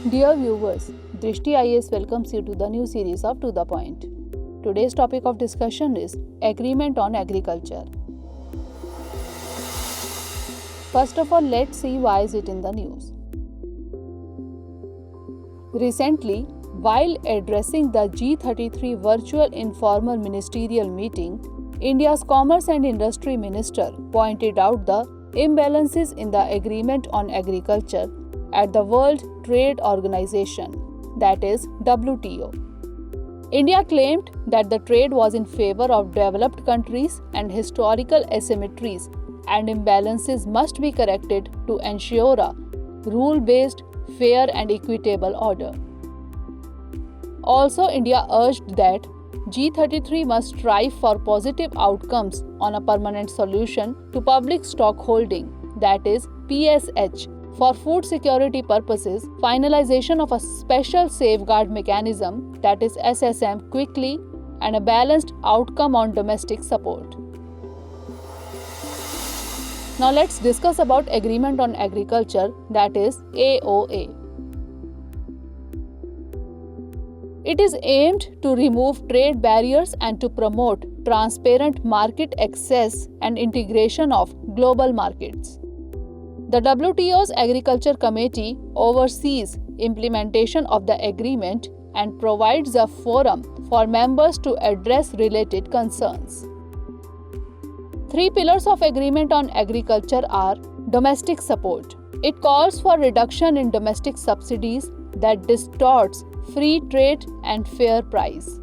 Dear viewers, Drishti IAS welcomes you to the new series of To The Point. Today's topic of discussion is Agreement on Agriculture. First of all, let's see why is it in the news. Recently, while addressing the G33 virtual informal ministerial meeting, India's Commerce and Industry Minister pointed out the imbalances in the Agreement on Agriculture at the World Trade Organization, that is WTO. India claimed that the trade was in favor of developed countries and historical asymmetries and imbalances must be corrected to ensure a rule-based, fair and equitable order. Also, India urged that G33 must strive for positive outcomes on a permanent solution to public stock holding, that is PSH, for food security purposes, finalization of a special safeguard mechanism, that is SSM, quickly, and a balanced outcome on domestic support. Now let's discuss about Agreement on Agriculture, that is AOA. It is aimed to remove trade barriers and to promote transparent market access and integration of global markets. The WTO's Agriculture Committee oversees implementation of the agreement and provides a forum for members to address related concerns. Three pillars of Agreement on Agriculture are domestic support. It calls for reduction in domestic subsidies that distorts free trade and fair price.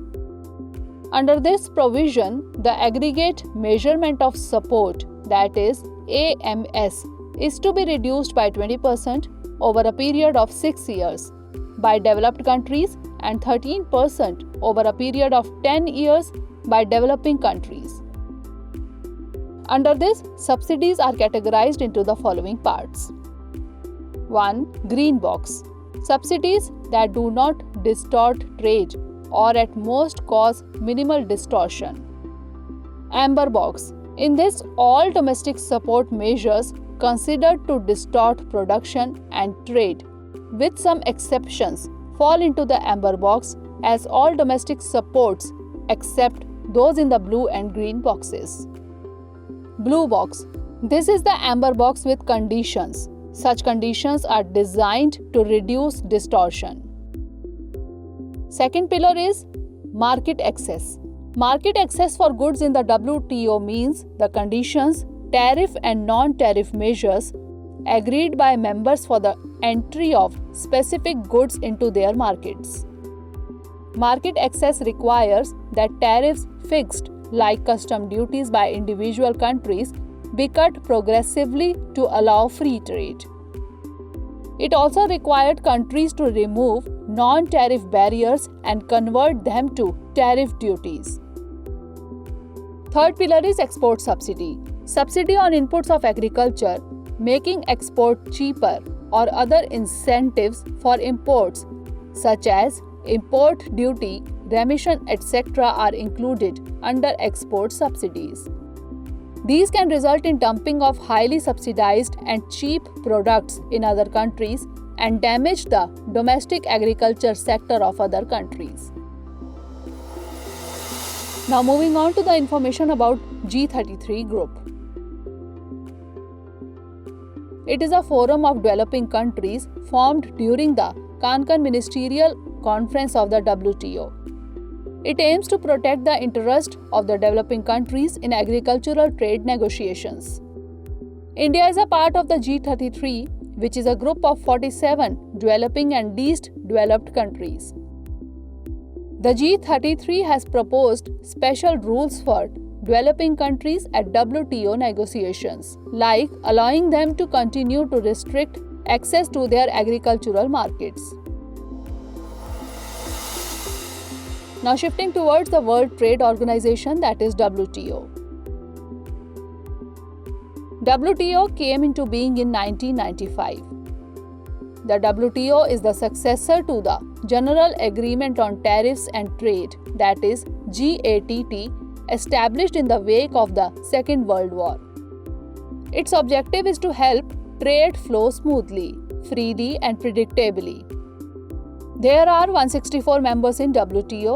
Under this provision, the aggregate measurement of support, that is AMS, is to be reduced by 20% over a period of 6 years by developed countries and 13% over a period of 10 years by developing countries. Under this, subsidies are categorized into the following parts. 1. Green box. Subsidies that do not distort trade or at most cause minimal distortion. Amber box. In this, all domestic support measures considered to distort production and trade, with some exceptions, fall into the amber box as all domestic supports except those in the blue and green boxes. Blue box. This is the amber box with conditions. Such conditions are designed to reduce distortion. Second pillar is market access. Market access for goods in the WTO means the conditions, tariff and non-tariff measures agreed by members for the entry of specific goods into their markets. Market access requires that tariffs fixed like custom duties by individual countries be cut progressively to allow free trade. It also required countries to remove non-tariff barriers and convert them to tariff duties. Third pillar is export subsidy. Subsidy on inputs of agriculture, making export cheaper, or other incentives for imports such as import duty, remission, etc. are included under export subsidies. These can result in dumping of highly subsidized and cheap products in other countries and damage the domestic agriculture sector of other countries. Now moving on to the information about G33 group. It is a forum of developing countries formed during the Cancun Ministerial Conference of the WTO. It aims to protect the interest of the developing countries in agricultural trade negotiations. India is a part of the G33, which is a group of 47 developing and least developed countries. The G33 has proposed special rules for developing countries at WTO negotiations, like allowing them to continue to restrict access to their agricultural markets. Now shifting towards the World Trade Organization, that is WTO. WTO came into being in 1995. The WTO is the successor to the General Agreement on Tariffs and Trade, that is GATT, established in the wake of the Second World War. Its objective is to help trade flow smoothly, freely and predictably. There are 164 members in WTO.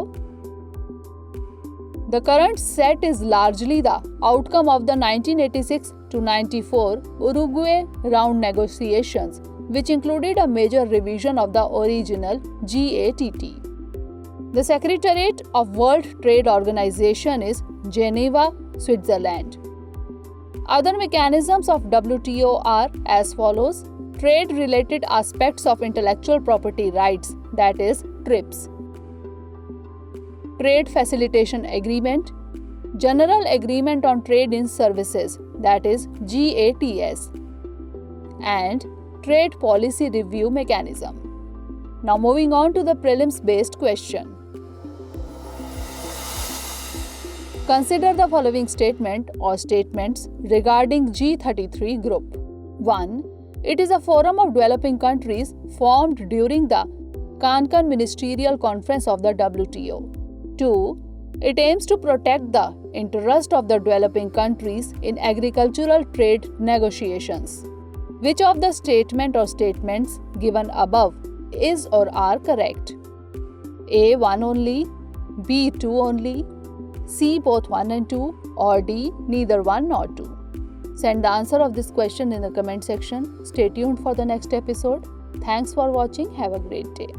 The current set is largely the outcome of the 1986 to 94 Uruguay round negotiations, which included a major revision of the original GATT. The Secretariat of World Trade Organization is Geneva, Switzerland. Other mechanisms of WTO are as follows: trade-related aspects of intellectual property rights, that is TRIPS, Trade Facilitation Agreement, General Agreement on Trade in Services, that is GATS, and Trade Policy Review Mechanism. Now moving on to the prelims-based question. Consider the following statement or statements regarding G33 group. 1. It is a forum of developing countries formed during the Cancun Ministerial Conference of the WTO. 2. It aims to protect the interest of the developing countries in agricultural trade negotiations. Which of the statement or statements given above is or are correct? A. 1 only, B. 2 only, C. both 1 and 2, or D. neither 1 nor 2. Send the answer of this question in the comment section. Stay tuned for the next episode. Thanks for watching. Have a great day.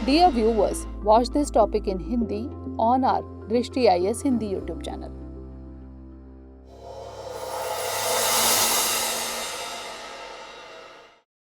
Dear viewers, watch this topic in Hindi on our Drishti IAS Hindi YouTube channel.